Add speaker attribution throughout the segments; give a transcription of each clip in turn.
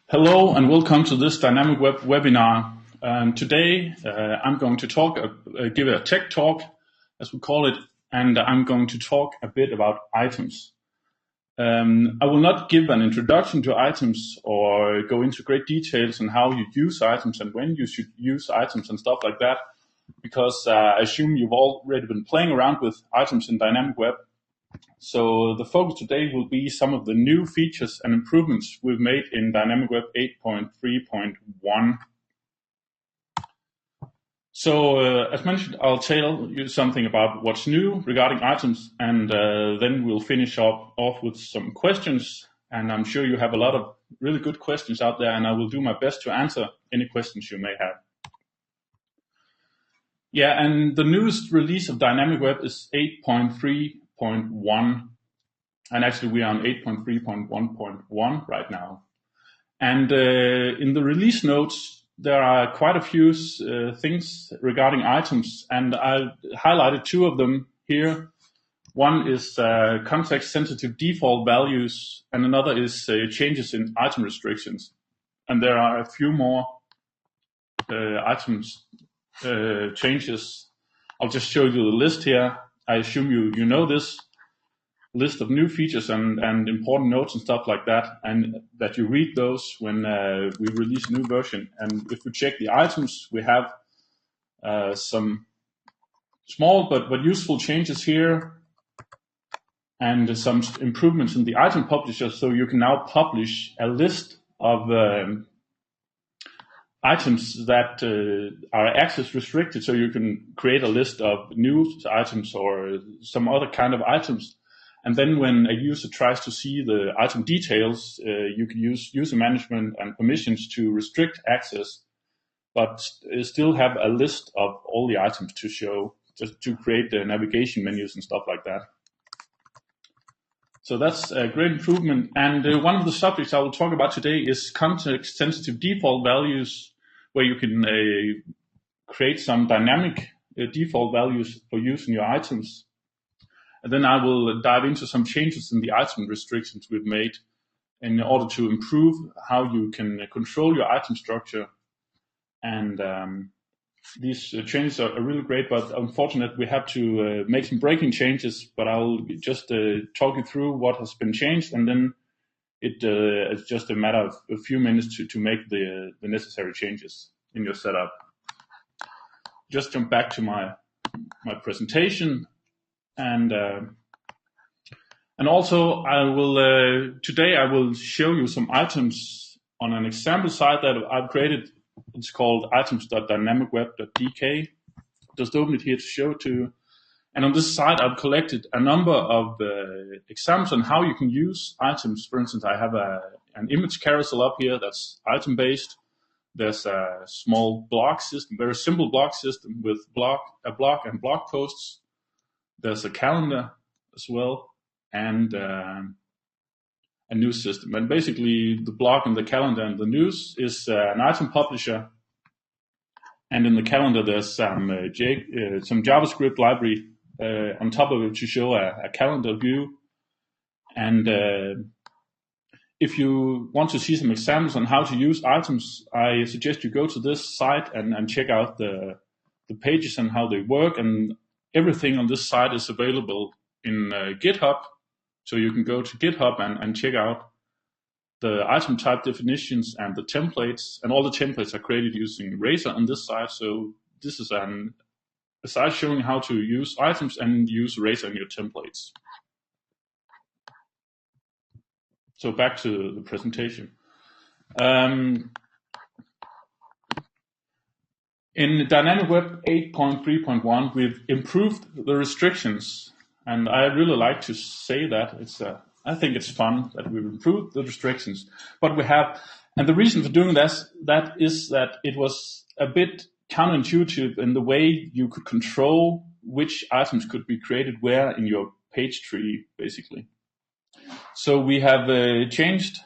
Speaker 1: Hello and welcome to this Dynamicweb webinar. Today I'm going to give a tech talk, as we call it, and I'm going to talk a bit about items. I will not give an introduction to items or go into great details on how you use items and when you should use items and stuff like that, because I assume you've already been playing around with items in Dynamicweb. So the focus today will be some of the new features and improvements we've made in Dynamicweb 8.3.1. So as mentioned, I'll tell you something about what's new regarding items, and then we'll finish off with some questions. And I'm sure you have a lot of really good questions out there, and I will do my best to answer any questions you may have. Yeah, and the newest release of Dynamicweb is 8.3.1, and actually we are on 8.3.1.1 right now. And in the release notes, there are quite a few things regarding items, and I highlighted two of them here. One is context-sensitive default values, and another is changes in item restrictions. And there are a few more items changes. I'll just show you the list here. I assume you know this list of new features and important notes and stuff like that, and that you read those when we release a new version. And if we check the items, we have some small but useful changes here, and some improvements in the item publisher, so you can now publish a list of items that are access restricted, so you can create a list of news items or some other kind of items. And then when a user tries to see the item details, you can use user management and permissions to restrict access, but still have a list of all the items to show, just to create the navigation menus and stuff like that. So that's a great improvement. And one of the subjects I will talk about today is context-sensitive default values, where you can create some dynamic default values for use in your items. And then I will dive into some changes in the item restrictions we've made in order to improve how you can control your item structure. And these changes are really great, but unfortunately we have to make some breaking changes. But I'll just talk you through what has been changed, and then it's just a matter of a few minutes to make the necessary changes in your setup. Just jump back to my presentation, and also today I will show you some items on an example site that I've created. It's called items.dynamicweb.dk. Just open it here to show it to you. And on this site, I've collected a number of examples on how you can use items. For instance, I have an image carousel up here that's item-based. There's a small blog system, very simple blog system with a blog and blog posts. There's a calendar as well, and a news system. And basically, the blog and the calendar and the news is an item publisher. And in the calendar, there's some JavaScript library on top of it to show a calendar view. And if you want to see some examples on how to use items, I suggest you go to this site and check out the pages and how they work. And everything on this site is available in GitHub. So you can go to GitHub and check out the item type definitions and the templates. And all the templates are created using Razor on this site. So this is a site showing how to use items and use Razor in your templates. So back to the presentation. In Dynamicweb 8.3.1, we've improved the restrictions, and I really like to say that. I think it's fun that we've improved the restrictions, but we have, and the reason for doing that is that it was a bit counterintuitive in the way you could control which items could be created where in your page tree, basically. So we have changed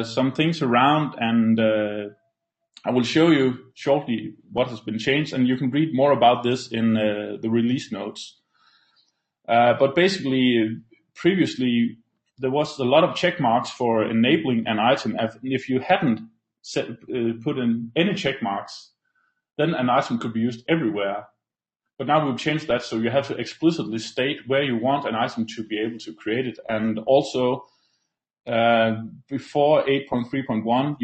Speaker 1: some things around, and I will show you shortly what has been changed, and you can read more about this in the release notes. But basically, previously there was a lot of check marks for enabling an item. If you hadn't put in any check marks, then an item could be used everywhere. But now we've changed that, so you have to explicitly state where you want an item to be able to create it. And also, before 8.3.1,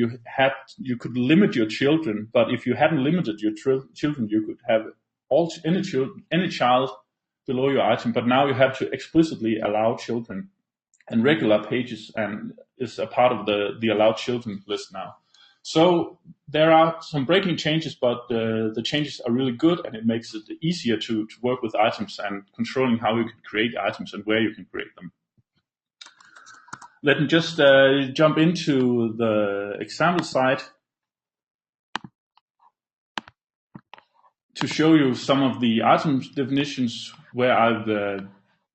Speaker 1: you could limit your children, but if you hadn't limited your children, you could have any child below your item. But now you have to explicitly allow children, and regular pages and is a part of the allowed children list now. So there are some breaking changes, but the changes are really good, and it makes it easier to work with items and controlling how you can create items and where you can create them. Let me just jump into the example site to show you some of the items definitions where I've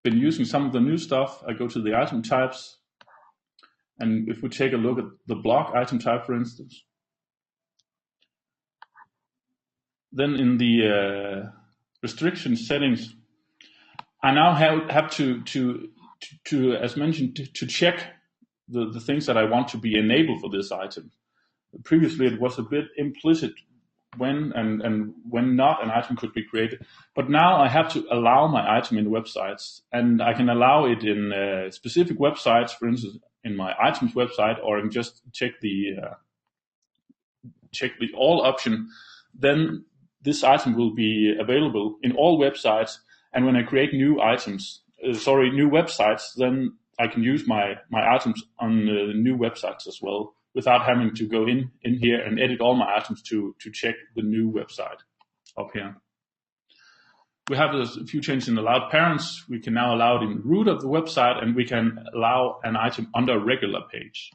Speaker 1: been using some of the new stuff. I go to the item types, and if we take a look at the block item type, for instance, then in the restriction settings, I now have to as mentioned, to check the things that I want to be enabled for this item. Previously, it was a bit implicit when and when not an item could be created. But now I have to allow my item in websites, and I can allow it in specific websites, for instance, in my items website, or I can just check the all option. Then this item will be available in all websites, and when I create new items, new websites, then I can use my items on new websites as well, without having to go in here and edit all my items to check the new website up here. We have a few changes in allowed parents. We can now allow it in root of the website, and we can allow an item under a regular page.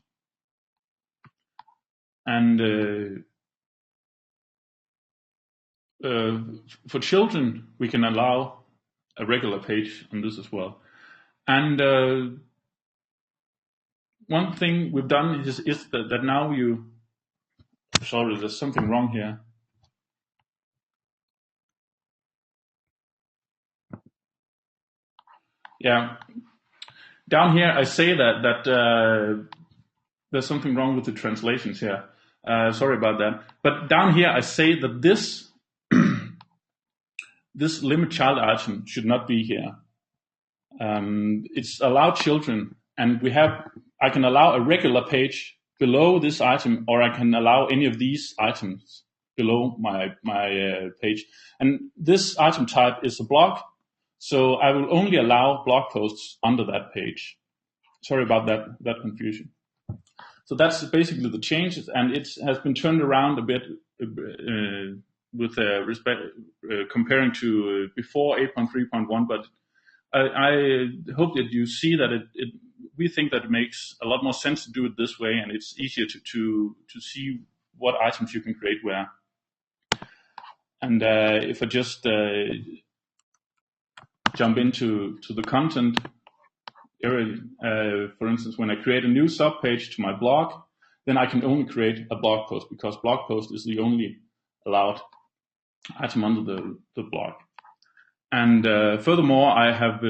Speaker 1: And for children, we can allow a regular page on this as well. And one thing we've done is that now sorry, there's something wrong here. Yeah, down here I say that there's something wrong with the translations here. Sorry about that. But down here I say that this this limit child item should not be here. It's allowed children, and I can allow a regular page below this item, or I can allow any of these items below my page. And this item type is a blog, so I will only allow blog posts under that page. Sorry about that confusion. So that's basically the changes, and it has been turned around a bit with respect comparing to before 8.3.1. But I hope that you see that we think that it makes a lot more sense to do it this way, and it's easier to see what items you can create where. And if I just jump into the content area, for instance, when I create a new subpage to my blog, then I can only create a blog post, because blog post is the only allowed item under the blog. And furthermore, I have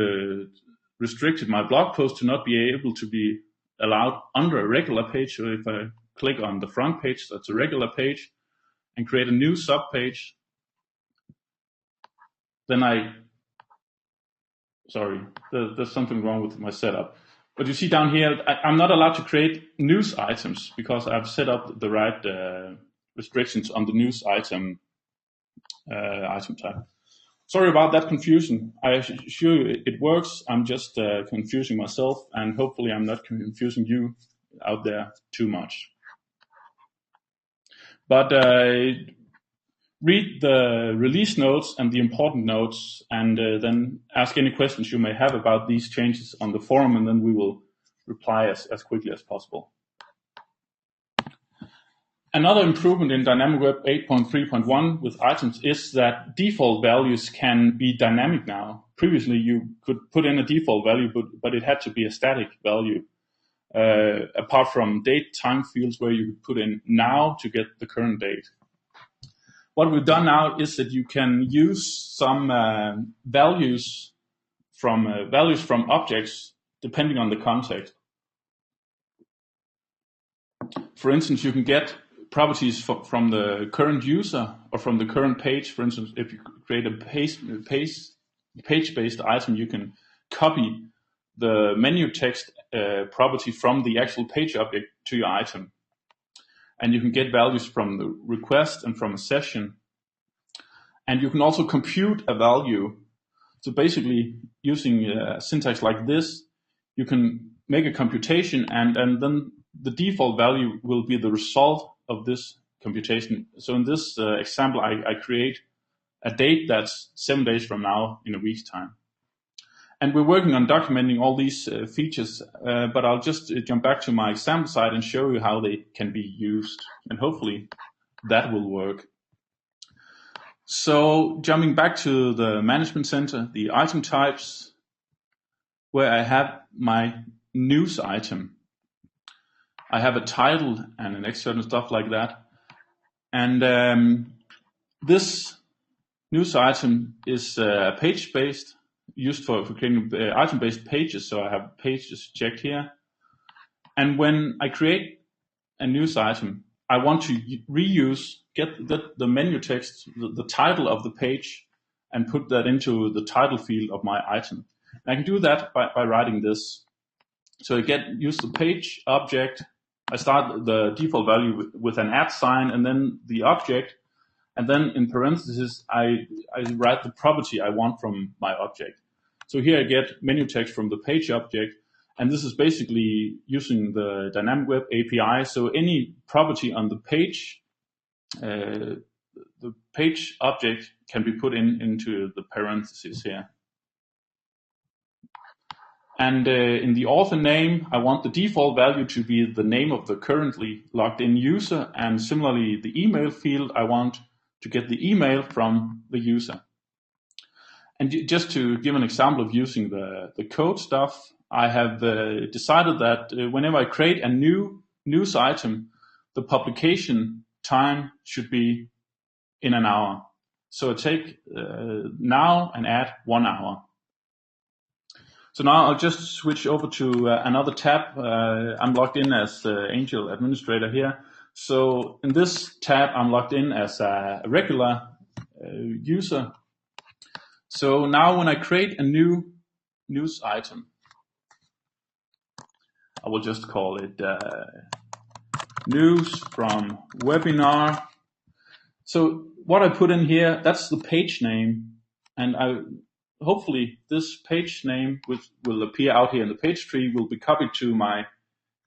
Speaker 1: restricted my blog post to not be able to be allowed under a regular page. So if I click on the front page, that's a regular page, and create a new subpage, then sorry, there's something wrong with my setup. But you see down here, I'm not allowed to create news items because I've set up the right restrictions on the news item type. Sorry about that confusion. I assure you it works. I'm just confusing myself, and hopefully I'm not confusing you out there too much. But read the release notes and the important notes, and then ask any questions you may have about these changes on the forum, and then we will reply as quickly as possible. Another improvement in Dynamicweb 8.3.1 with items is that default values can be dynamic now. Previously, you could put in a default value, but it had to be a static value, apart from date time fields where you could put in now to get the current date. What we've done now is that you can use some values from objects depending on the context. For instance, you can get properties from the current user or from the current page. For instance, if you create a page-based item, you can copy the menu text property from the actual page object to your item. And you can get values from the request and from a session. And you can also compute a value. So basically, using syntax like this, you can make a computation, and then the default value will be the result of this computation. So in this example, I create a date that's 7 days from now in a week's time. And we're working on documenting all these features, but I'll just jump back to my example site and show you how they can be used. And hopefully that will work. So jumping back to the management center, the item types, where I have my news item. I have a title and an excerpt and stuff like that. And this news item is page-based, used for creating item-based pages. So I have pages checked here. And when I create a news item, I want to reuse, get the menu text, the title of the page, and put that into the title field of my item. And I can do that by writing this. So I use the page object. I start the default value with an @ sign and then the object. And then in parentheses, I write the property I want from my object. So here I get menu text from the page object. And this is basically using the Dynamicweb API. So any property on the page object can be put into the parentheses here. And in the author name, I want the default value to be the name of the currently logged in user. And similarly, the email field, I want to get the email from the user. And just to give an example of using the code stuff, I have decided that whenever I create a new news item, the publication time should be in an hour. So I take now and add 1 hour. So now I'll just switch over to another tab. I'm logged in as Angel Administrator here. So in this tab, I'm logged in as a regular user. So now when I create a new news item, I will just call it news from webinar. So what I put in here, that's the page name. And hopefully this page name, which will appear out here in the page tree, will be copied to my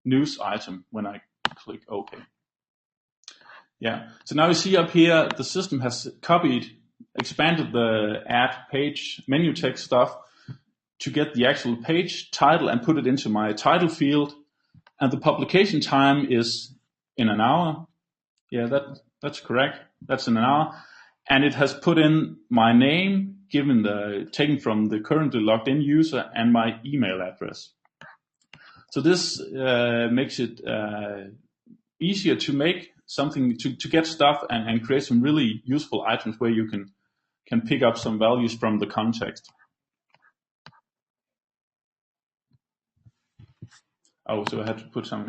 Speaker 1: news item when I click OK. Yeah, so now you see up here, the system has expanded the add page menu text stuff to get the actual page title and put it into my title field. And the publication time is in an hour. Yeah, that's correct. That's in an hour. And it has put in my name, taken from the currently logged in user, and my email address. So this makes it easier to make something, to get stuff and create some really useful items where you can pick up some values from the context. Oh, so I had to put some.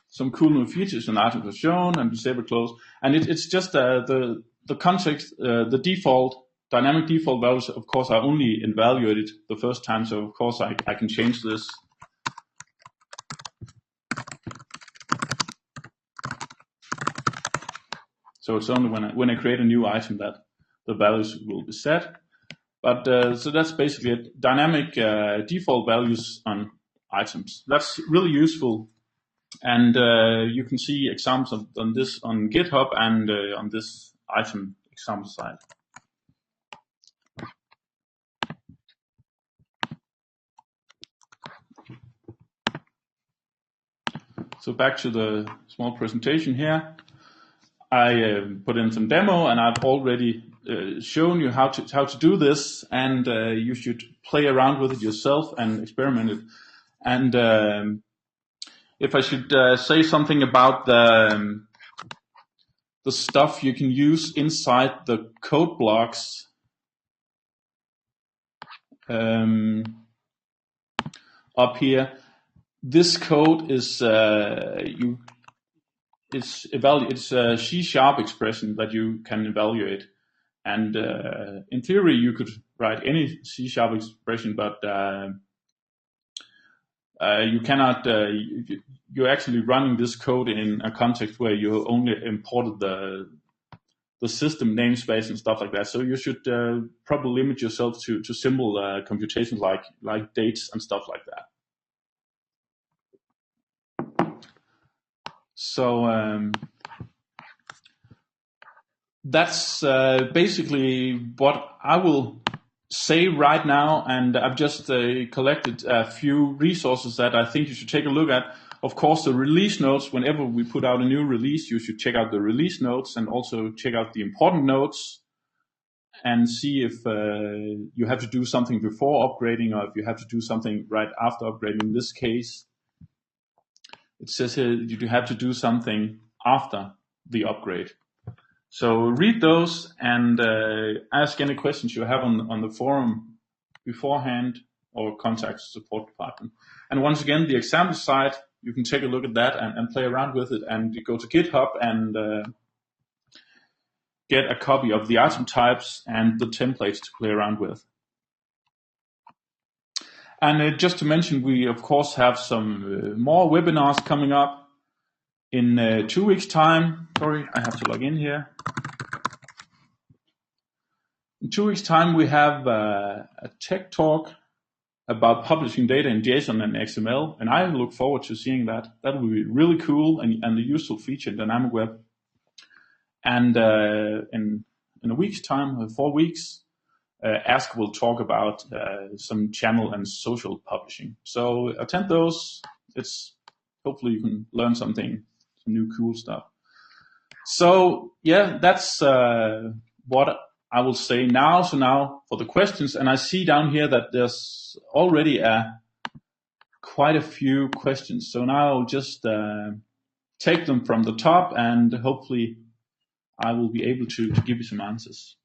Speaker 1: Some cool new features and items are shown and disable close. And it's just the context, the default, dynamic default values, of course, are only evaluated the first time. So of course I can change this. So it's only when I create a new item that the values will be set. But so that's basically it. Dynamic default values on items. That's really useful. And you can see examples on this on GitHub and on this item example site. So back to the small presentation here. I put in some demo, and I've already shown you how to do this, and you should play around with it yourself and experiment it. And if I should say something about the the stuff you can use inside the code blocks. Up here, this code is it's a C# expression that you can evaluate, and in theory you could write any C# expression, but you cannot. You're actually running this code in a context where you only imported the system namespace and stuff like that. So you should probably limit yourself to simple computations like dates and stuff like that. So that's basically what I will say right now, and I've just collected a few resources that I think you should take a look at. Of course, the release notes, whenever we put out a new release, you should check out the release notes and also check out the important notes and see if you have to do something before upgrading or if you have to do something right after upgrading. In this case, it says here you have to do something after the upgrade. So read those and ask any questions you have on the forum beforehand or contact the support department. And once again, the example site, you can take a look at that and play around with it, and you go to GitHub and get a copy of the item types and the templates to play around with. And just to mention, we of course have some more webinars coming up in 2 weeks' time. Sorry, I have to log in here. In 2 weeks' time, we have a tech talk about publishing data in JSON and XML, and I look forward to seeing that. That will be really cool and a useful feature in Dynamicweb. And in a week's time, 4 weeks, Ask will talk about some channel and social publishing. So attend those. Hopefully you can learn something, some new cool stuff. So yeah, that's what I will say now. So now for the questions, and I see down here that there's already quite a few questions. So now I'll just take them from the top, and hopefully I will be able to give you some answers.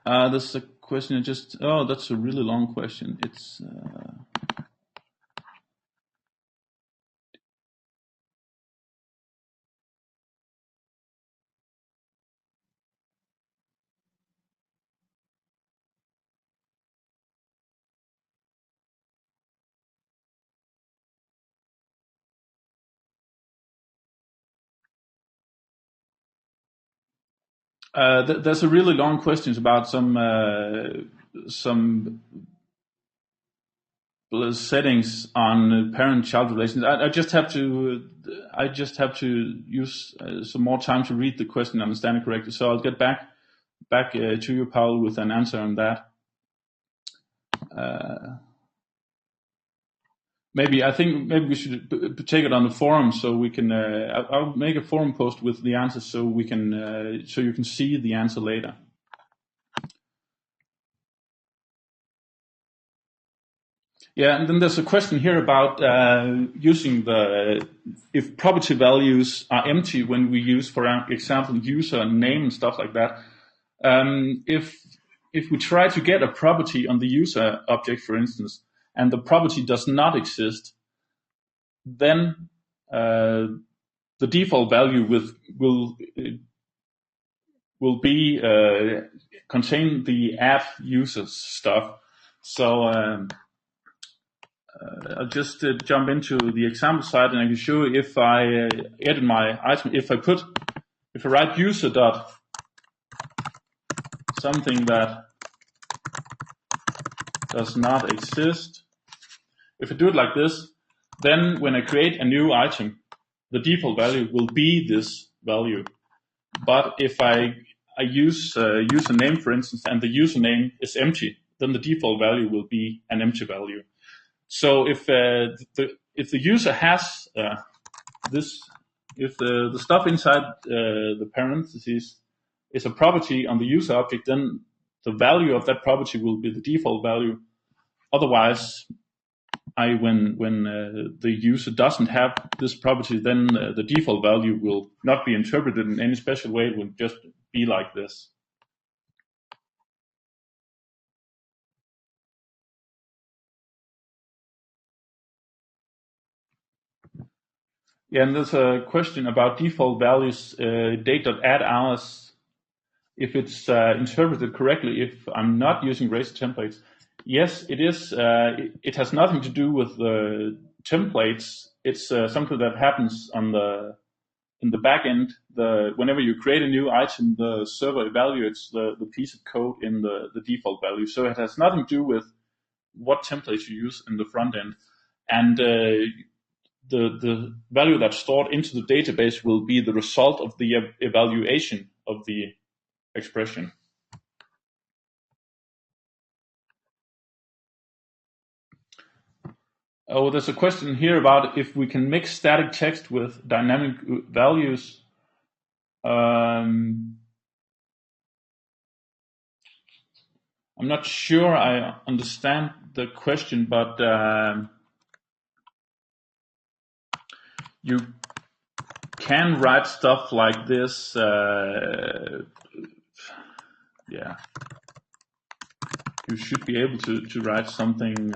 Speaker 1: There's a question. That's a really long question. It's there's a really long question about some settings on parent-child relations. I just have to use some more time to read the question and understand it correctly. So I'll get back to you, Paul, with an answer on that. Maybe we should take it on the forum, so we can. I'll make a forum post with the answers, so we can, so you can see the answer later. Yeah, and then there's a question here about using if property values are empty when we use, for example, user name and stuff like that. If we try to get a property on the user object, for instance, and the property does not exist, then the default value will be contain the add users stuff. So I'll just jump into the example side, and I can show you if I edit my item. If I write user dot something that does not exist, if I do it like this, then when I create a new item, the default value will be this value. But if I use username, for instance, and the username is empty, then the default value will be an empty value. So if the user has if the stuff inside the parentheses is a property on the user object, then the value of that property will be the default value. Otherwise, when the user doesn't have this property, then the default value will not be interpreted in any special way. It will just be like this. Yeah, and there's a question about default values, date.add hours, if it's interpreted correctly, if I'm not using razor templates. Yes, it is. It has nothing to do with the templates. It's something that happens in the back end. Whenever you create a new item, the server evaluates the piece of code in the default value. So it has nothing to do with what templates you use in the front end. And the value that's stored into the database will be the result of the evaluation of the expression. Oh, there's a question here about if we can mix static text with dynamic values. I'm not sure I understand the question, but you can write stuff like this. Yeah, you should be able to write something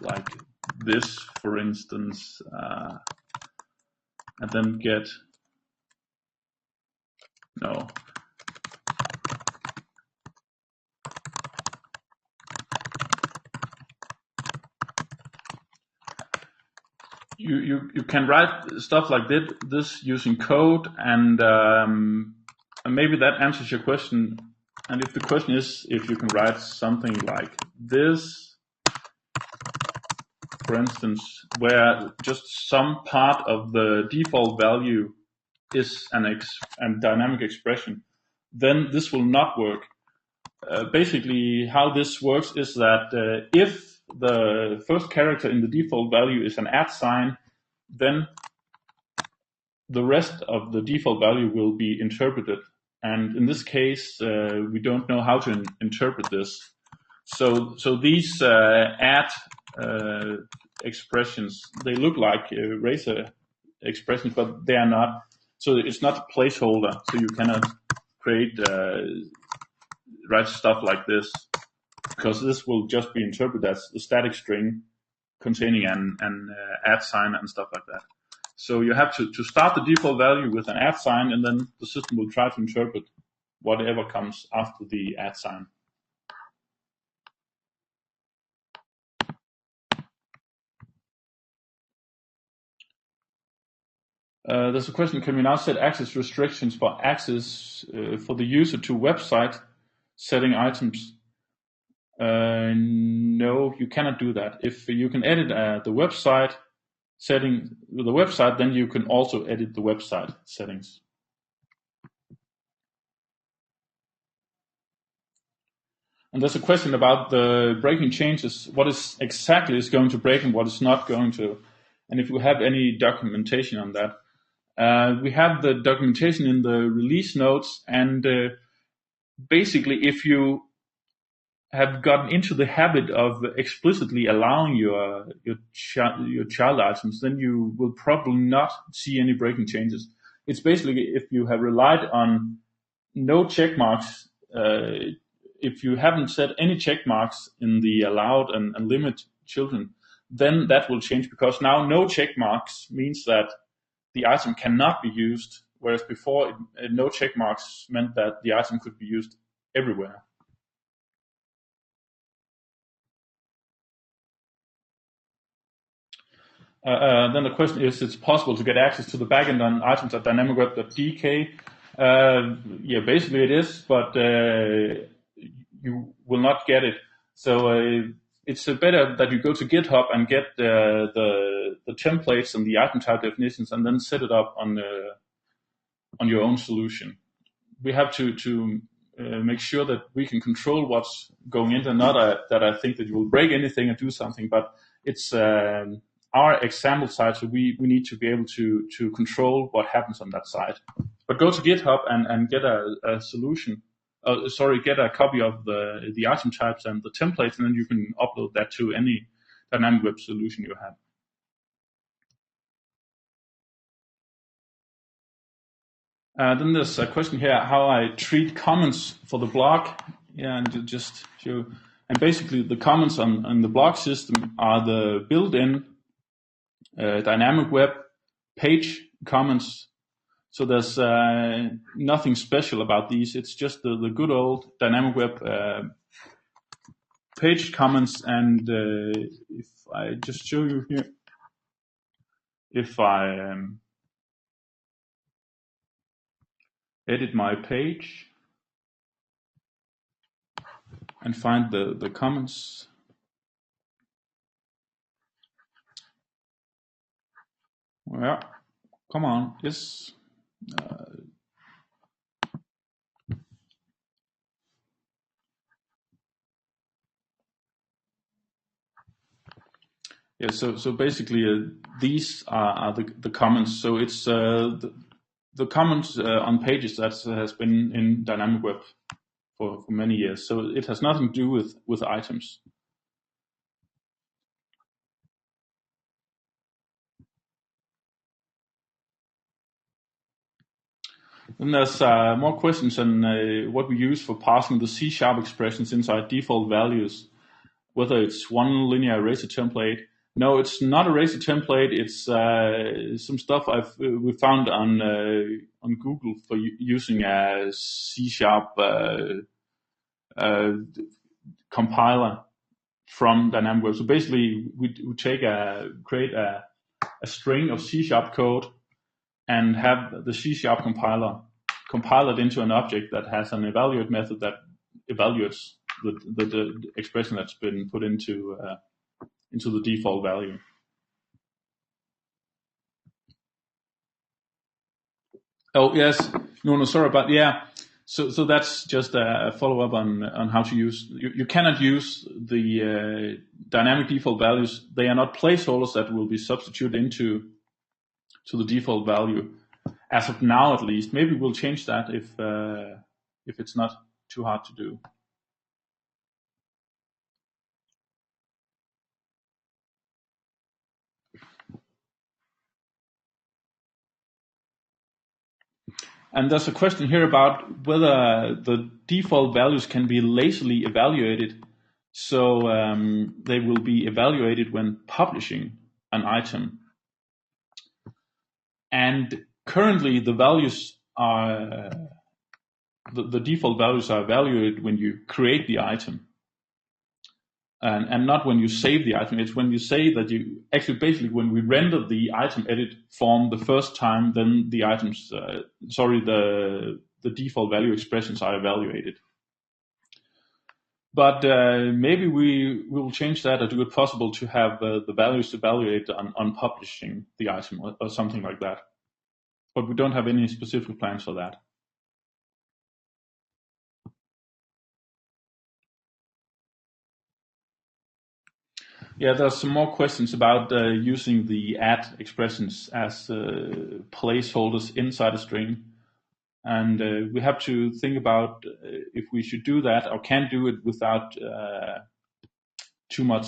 Speaker 1: like this, for instance, and then get no. You can write stuff like this using code, and maybe that answers your question. And if the question is if you can write something like this, for instance, where just some part of the default value is a dynamic expression, then this will not work. Basically, how this works is that if the first character in the default value is an @ sign, then the rest of the default value will be interpreted. And in this case, we don't know how to interpret this. So these add expressions, they look like razor expressions, but they are not. So it's not a placeholder. So you cannot write stuff like this, because this will just be interpreted as a static string containing an @ sign and stuff like that. So you have to start the default value with an @ sign, and then the system will try to interpret whatever comes after the @ sign. There's a question: can we now set access restrictions for access for the user to website setting items? No, you cannot do that. If you can edit the website setting the website, then you can also edit the website settings. And there's a question about the breaking changes. What is exactly is going to break and what is not going to, and if we have any documentation on that. We have the documentation in the release notes, and basically, if you have gotten into the habit of explicitly allowing your child items, then you will probably not see any breaking changes. It's basically if you have relied on no check marks, if you haven't set any check marks in the allowed and limit children, then that will change, because now no check marks means that the item cannot be used, whereas before no check marks meant that the item could be used everywhere. Then the question is, it's possible to get access to the backend on items.dynamicweb.dk. Yeah, basically it is, but you will not get it. So it's better that you go to GitHub and get the templates and the item type definitions, and then set it up on your own solution. We have to make sure that we can control what's going in, and not that I think that you will break anything and do something, but it's our example side, so we need to be able to control what happens on that side. But go to GitHub and get a solution get a copy of the item types and the templates, and then you can upload that to any dynamic web solution you have. Then there's a question here how I treat comments for the blog. Yeah, and just show. And basically, the comments on the blog system are the built-in dynamic web page comments. So there's nothing special about these. It's just the good old dynamic web page comments. And if I just show you here, if I edit my page and find the comments. Yeah, come on, yes. Yeah, so basically these are the comments. So it's the comments on pages that has been in dynamic web for many years. So it has nothing to do with items. Then there's more questions on what we use for parsing the C# expressions inside default values, whether it's one linear eraser template. No, it's not a eraser template. It's some stuff we found on Google for using a C# compiler from Dynamic Web. So basically, we create a string of C# code and have the C# compiler compile it into an object that has an evaluate method that evaluates the expression that's been put into the default value. Oh yes, no, sorry about So that's just a follow up on how to use. You cannot use the dynamic default values. They are not placeholders that will be substituted into the default value. As of now, at least. Maybe we'll change that if it's not too hard to do. And there's a question here about whether the default values can be lazily evaluated. So they will be evaluated when publishing an item. And currently the values are, the default values are evaluated when you create the item. And not when you save the item. It's when you say that you actually basically when we render the item edit form the first time, then the items, the default value expressions are evaluated. But maybe we will change that or do it possible to have the values evaluated on publishing the item or something like that. But we don't have any specific plans for that. Yeah, there's some more questions about using the add expressions as placeholders inside a string. And we have to think about if we should do that or can do it without too many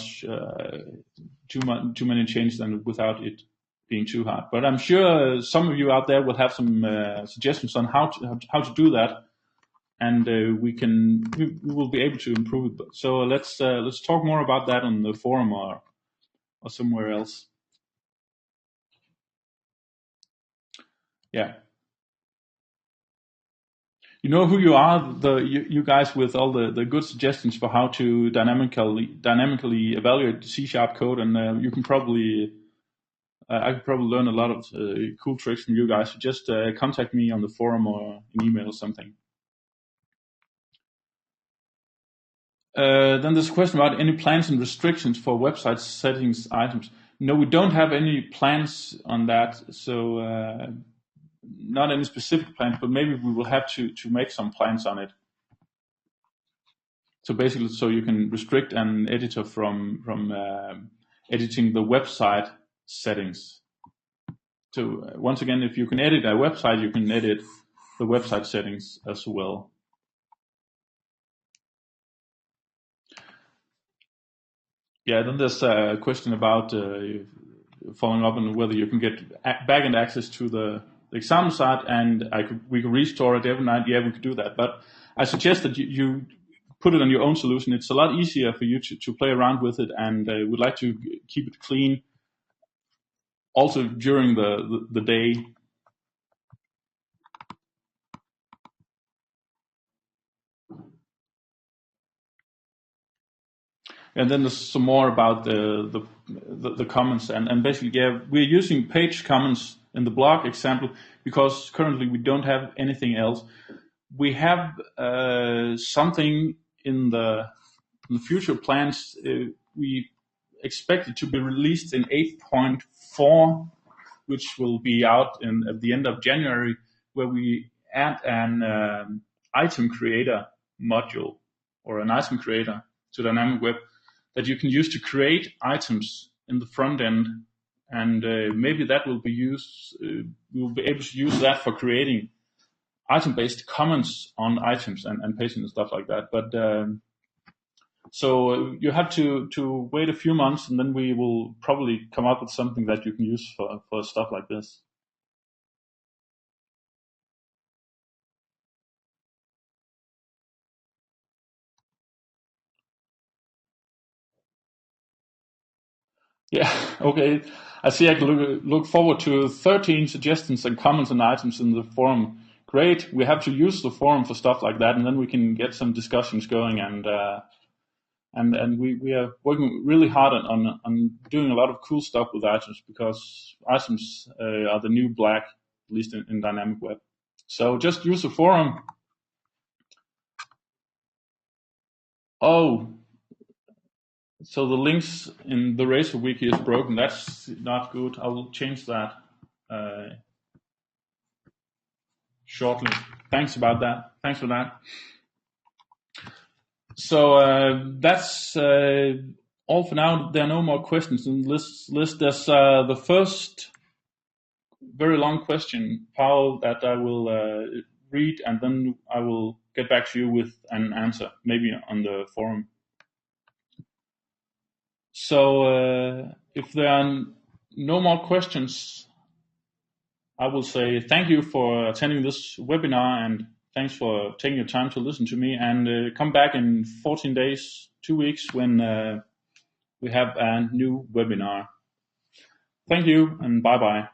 Speaker 1: changes and without it being too hard. But I'm sure some of you out there will have some suggestions on how to do that, and we will be able to improve it. So let's talk more about that on the forum or somewhere else. Yeah. You know who you are, you guys with all the good suggestions for how to dynamically evaluate C# code, and you can probably I could probably learn a lot of cool tricks from you guys. So just contact me on the forum or an email or something. Then there's a question about any plans and restrictions for website settings items. No, we don't have any plans on that. So not any specific plans, but maybe we will have to make some plans on it. So basically, so you can restrict an editor from editing the website settings. So once again, if you can edit a website, you can edit the website settings as well. Yeah, then there's a question about following up on whether you can get backend access to the example site, and we could restore it every night. Yeah, we could do that, but I suggest that you put it on your own solution. It's a lot easier for you to play around with it, and we'd like to keep it clean also during the day. And then there's some more about the comments, and basically, yeah, we're using page comments in the blog example because currently we don't have anything else. We have something in the future plans. We expect it to be released in 8.4, which will be out at the end of January, where we add an item creator module or an item creator to Dynamicweb that you can use to create items in the front end, and maybe that will be used. We'll be able to use that for creating item-based comments on items and pasting and stuff like that. But so you have to wait a few months, and then we will probably come up with something that you can use for stuff like this. Yeah, okay. I see. I can look forward to 13 suggestions and comments and items in the forum. Great. We have to use the forum for stuff like that, and then we can get some discussions going. And we are working really hard on doing a lot of cool stuff with items, because items are the new black, at least in Dynamicweb. So just use the forum. Oh, so the links in the Racer wiki is broken. That's not good. I will change that shortly. Thanks about that. Thanks for that. So that's all for now. There are no more questions in this list. There's the first very long question, Paul, that I will read, and then I will get back to you with an answer, maybe on the forum. So if there are no more questions, I will say thank you for attending this webinar, and thanks for taking your time to listen to me, and come back in 14 days, 2 weeks, when we have a new webinar. Thank you, and bye-bye.